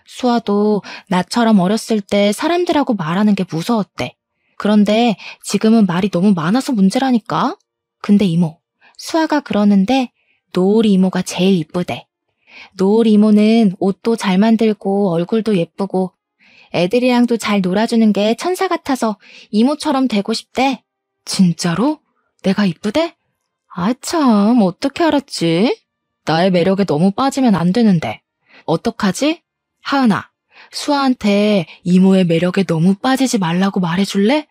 Speaker 3: 수아도 나처럼 어렸을 때 사람들하고 말하는 게 무서웠대. 그런데 지금은 말이 너무 많아서 문제라니까? 근데 이모, 수아가 그러는데 노을이 이모가 제일 이쁘대. 노을이 이모는 옷도 잘 만들고 얼굴도 예쁘고 애들이랑도 잘 놀아주는 게 천사 같아서 이모처럼 되고 싶대.
Speaker 2: 진짜로? 내가 이쁘대? 아 참, 어떻게 알았지? 나의 매력에 너무 빠지면 안 되는데. 어떡하지? 하은아, 수아한테 이모의 매력에 너무 빠지지 말라고 말해줄래?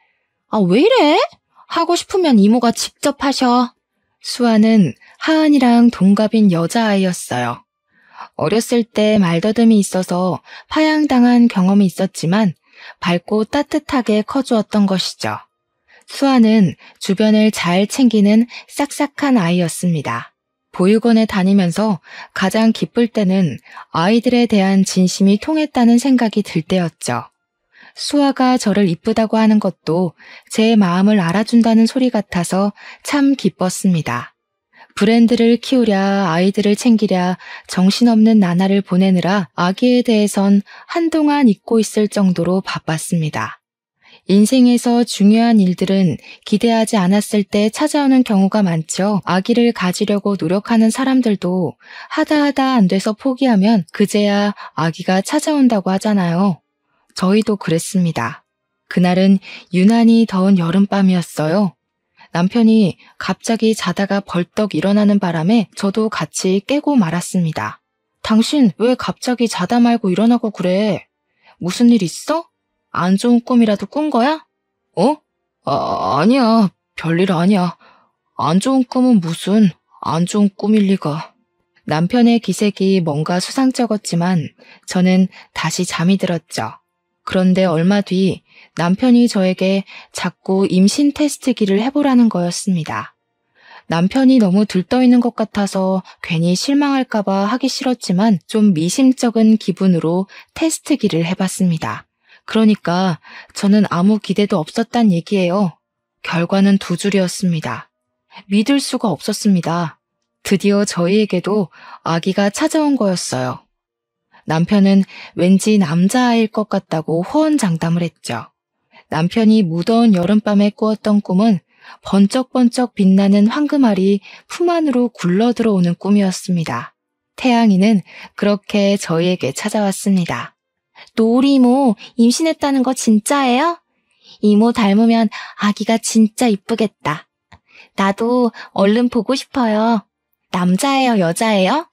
Speaker 3: 아, 왜 이래? 하고 싶으면 이모가 직접 하셔.
Speaker 2: 수아는 하은이랑 동갑인 여자아이였어요. 어렸을 때 말더듬이 있어서 파양당한 경험이 있었지만 밝고 따뜻하게 커주었던 것이죠. 수아는 주변을 잘 챙기는 싹싹한 아이였습니다. 보육원에 다니면서 가장 기쁠 때는 아이들에 대한 진심이 통했다는 생각이 들 때였죠. 수아가 저를 이쁘다고 하는 것도 제 마음을 알아준다는 소리 같아서 참 기뻤습니다. 브랜드를 키우랴 아이들을 챙기랴 정신없는 나날을 보내느라 아기에 대해선 한동안 잊고 있을 정도로 바빴습니다. 인생에서 중요한 일들은 기대하지 않았을 때 찾아오는 경우가 많죠. 아기를 가지려고 노력하는 사람들도 하다 안 돼서 포기하면 그제야 아기가 찾아온다고 하잖아요. 저희도 그랬습니다. 그날은 유난히 더운 여름밤이었어요. 남편이 갑자기 자다가 벌떡 일어나는 바람에 저도 같이 깨고 말았습니다. 당신 왜 갑자기 자다 말고 일어나고 그래? 무슨 일 있어? 안 좋은 꿈이라도 꾼 거야? 아니야. 별일 아니야. 안 좋은 꿈은 무슨 안 좋은 꿈일 리가. 남편의 기색이 뭔가 수상쩍었지만 저는 다시 잠이 들었죠. 그런데 얼마 뒤 남편이 저에게 자꾸 임신 테스트기를 해보라는 거였습니다. 남편이 너무 들떠있는 것 같아서 괜히 실망할까봐 하기 싫었지만 좀 미심쩍은 기분으로 테스트기를 해봤습니다. 그러니까 저는 아무 기대도 없었단 얘기예요. 결과는 두 줄이었습니다. 믿을 수가 없었습니다. 드디어 저희에게도 아기가 찾아온 거였어요. 남편은 왠지 남자아이일 것 같다고 호언장담을 했죠. 남편이 무더운 여름밤에 꾸었던 꿈은 번쩍번쩍 빛나는 황금알이 품 안으로 굴러들어오는 꿈이었습니다. 태양이는 그렇게 저희에게 찾아왔습니다.
Speaker 3: 노을이 이모 임신했다는 거 진짜예요? 이모 닮으면 아기가 진짜 이쁘겠다. 나도 얼른 보고 싶어요. 남자예요, 여자예요?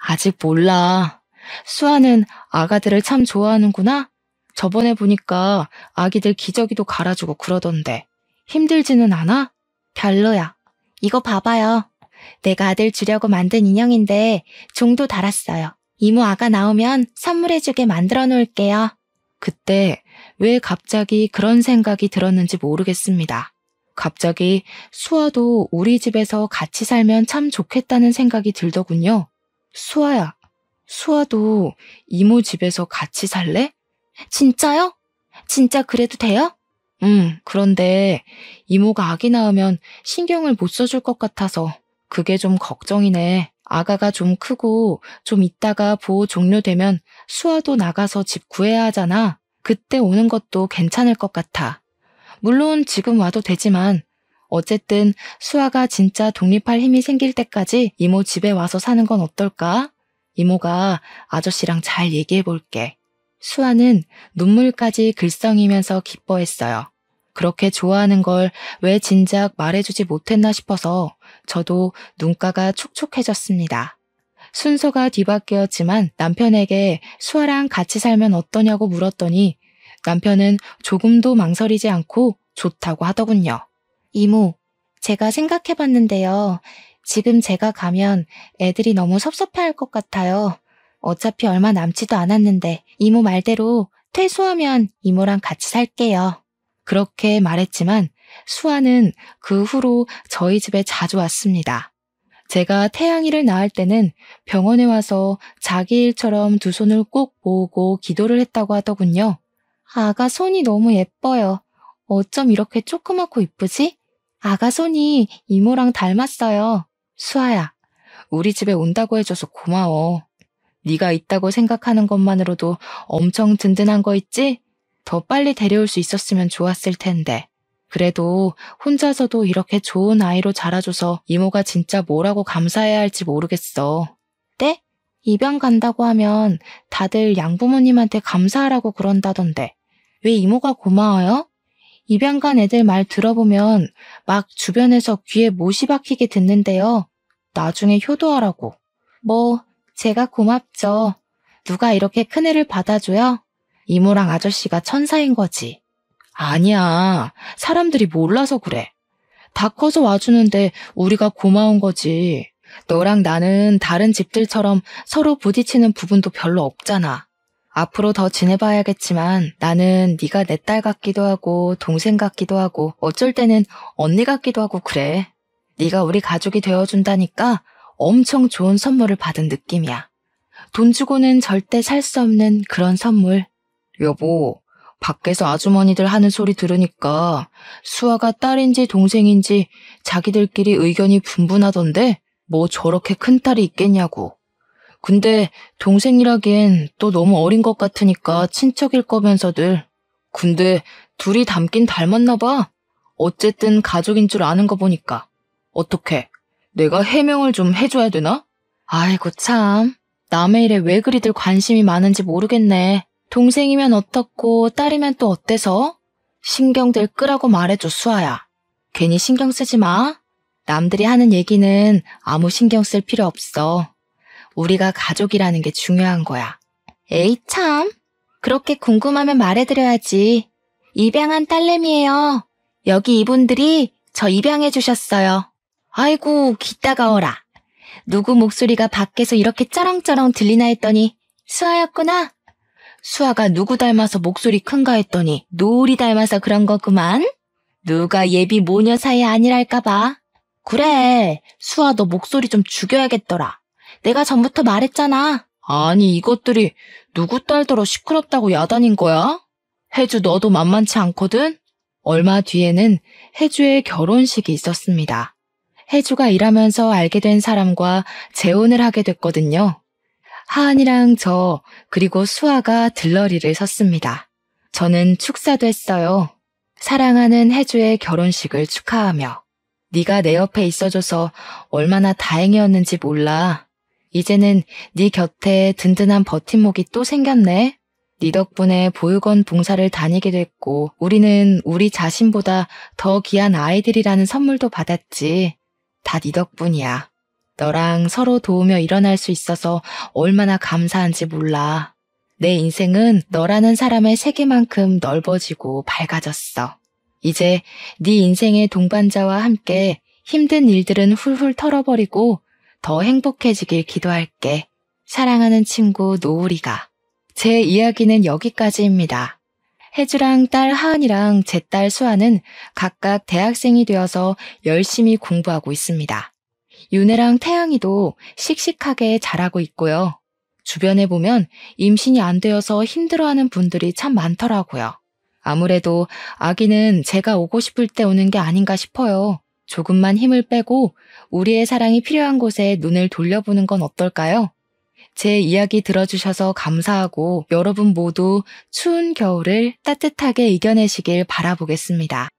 Speaker 2: 아직 몰라. 수아는 아가들을 참 좋아하는구나. 저번에 보니까 아기들 기저귀도 갈아주고 그러던데. 힘들지는 않아?
Speaker 3: 별로야. 이거 봐봐요. 내가 아들 주려고 만든 인형인데 종도 달았어요. 이모 아가 나오면 선물해주게 만들어 놓을게요.
Speaker 2: 그때 왜 갑자기 그런 생각이 들었는지 모르겠습니다. 갑자기 수아도 우리 집에서 같이 살면 참 좋겠다는 생각이 들더군요. 수아야, 수아도 이모 집에서 같이 살래?
Speaker 3: 진짜요? 진짜 그래도 돼요?
Speaker 2: 그런데 이모가 아기 낳으면 신경을 못 써줄 것 같아서 그게 좀 걱정이네. 아가가 좀 크고 좀 있다가 보호 종료되면 수아도 나가서 집 구해야 하잖아. 그때 오는 것도 괜찮을 것 같아. 물론 지금 와도 되지만 어쨌든 수아가 진짜 독립할 힘이 생길 때까지 이모 집에 와서 사는 건 어떨까? 이모가 아저씨랑 잘 얘기해 볼게. 수아는 눈물까지 글썽이면서 기뻐했어요. 그렇게 좋아하는 걸 왜 진작 말해주지 못했나 싶어서 저도 눈가가 촉촉해졌습니다. 순서가 뒤바뀌었지만 남편에게 수아랑 같이 살면 어떠냐고 물었더니 남편은 조금도 망설이지 않고 좋다고 하더군요.
Speaker 3: 이모, 제가 생각해봤는데요. 지금 제가 가면 애들이 너무 섭섭해할 것 같아요. 어차피 얼마 남지도 않았는데 이모 말대로 퇴소하면 이모랑 같이 살게요.
Speaker 2: 그렇게 말했지만 수아는 그 후로 저희 집에 자주 왔습니다. 제가 태양이를 낳을 때는 병원에 와서 자기 일처럼 두 손을 꼭 모으고 기도를 했다고 하더군요.
Speaker 3: 아가 손이 너무 예뻐요. 어쩜 이렇게 조그맣고 이쁘지? 아가 손이 이모랑 닮았어요.
Speaker 2: 수아야, 우리 집에 온다고 해줘서 고마워. 네가 있다고 생각하는 것만으로도 엄청 든든한 거 있지? 더 빨리 데려올 수 있었으면 좋았을 텐데. 그래도 혼자서도 이렇게 좋은 아이로 자라줘서 이모가 진짜 뭐라고 감사해야 할지 모르겠어.
Speaker 3: 네? 입양 간다고 하면 다들 양부모님한테 감사하라고 그런다던데. 왜 이모가 고마워요? 입양 간 애들 말 들어보면 막 주변에서 귀에 못이 박히게 듣는데요. 나중에 효도하라고. 뭐 제가 고맙죠. 누가 이렇게 큰 애를 받아줘요? 이모랑 아저씨가 천사인 거지.
Speaker 2: 아니야. 사람들이 몰라서 그래. 다 커서 와주는데 우리가 고마운 거지. 너랑 나는 다른 집들처럼 서로 부딪히는 부분도 별로 없잖아. 앞으로 더 지내봐야겠지만 나는 네가 내 딸 같기도 하고 동생 같기도 하고 어쩔 때는 언니 같기도 하고 그래. 네가 우리 가족이 되어준다니까 엄청 좋은 선물을 받은 느낌이야. 돈 주고는 절대 살 수 없는 그런 선물. 여보, 밖에서 아주머니들 하는 소리 들으니까 수아가 딸인지 동생인지 자기들끼리 의견이 분분하던데 뭐 저렇게 큰 딸이 있겠냐고. 근데 동생이라기엔 또 너무 어린 것 같으니까 친척일 거면서들. 근데 둘이 닮긴 닮았나 봐. 어쨌든 가족인 줄 아는 거 보니까. 어떡해? 내가 해명을 좀 해줘야 되나? 아이고 참. 남의 일에 왜 그리들 관심이 많은지 모르겠네. 동생이면 어떻고 딸이면 또 어때서? 신경들 끄라고 말해줘 수아야. 괜히 신경 쓰지 마. 남들이 하는 얘기는 아무 신경 쓸 필요 없어. 우리가 가족이라는 게 중요한 거야.
Speaker 3: 에이 참. 그렇게 궁금하면 말해드려야지. 입양한 딸내미예요. 여기 이분들이 저 입양해 주셨어요. 아이고 기따가 어라. 누구 목소리가 밖에서 이렇게 쩌렁쩌렁 들리나 했더니 수아였구나. 수아가 누구 닮아서 목소리 큰가 했더니 노을이 닮아서 그런 거구만. 누가 예비 모녀 사이 아니랄까봐. 그래, 수아 너 목소리 좀 죽여야겠더라. 내가 전부터 말했잖아.
Speaker 2: 아니 이것들이 누구 딸더러 시끄럽다고 야단인 거야? 혜주 너도 만만치 않거든? 얼마 뒤에는 혜주의 결혼식이 있었습니다. 혜주가 일하면서 알게 된 사람과 재혼을 하게 됐거든요. 하은이랑 저 그리고 수아가 들러리를 섰습니다. 저는 축사도 했어요. 사랑하는 혜주의 결혼식을 축하하며. 네가 내 옆에 있어줘서 얼마나 다행이었는지 몰라. 이제는 네 곁에 든든한 버팀목이 또 생겼네. 네 덕분에 보육원 봉사를 다니게 됐고 우리는 우리 자신보다 더 귀한 아이들이라는 선물도 받았지. 다 네 덕분이야. 너랑 서로 도우며 일어날 수 있어서 얼마나 감사한지 몰라. 내 인생은 너라는 사람의 세계만큼 넓어지고 밝아졌어. 이제 네 인생의 동반자와 함께 힘든 일들은 훌훌 털어버리고 더 행복해지길 기도할게. 사랑하는 친구 노을이가. 제 이야기는 여기까지입니다. 혜주랑 딸 하은이랑 제 딸 수아는 각각 대학생이 되어서 열심히 공부하고 있습니다. 윤혜랑 태양이도 씩씩하게 자라고 있고요. 주변에 보면 임신이 안 되어서 힘들어하는 분들이 참 많더라고요. 아무래도 아기는 제가 오고 싶을 때 오는 게 아닌가 싶어요. 조금만 힘을 빼고 우리의 사랑이 필요한 곳에 눈을 돌려보는 건 어떨까요? 제 이야기 들어주셔서 감사하고 여러분 모두 추운 겨울을 따뜻하게 이겨내시길 바라보겠습니다.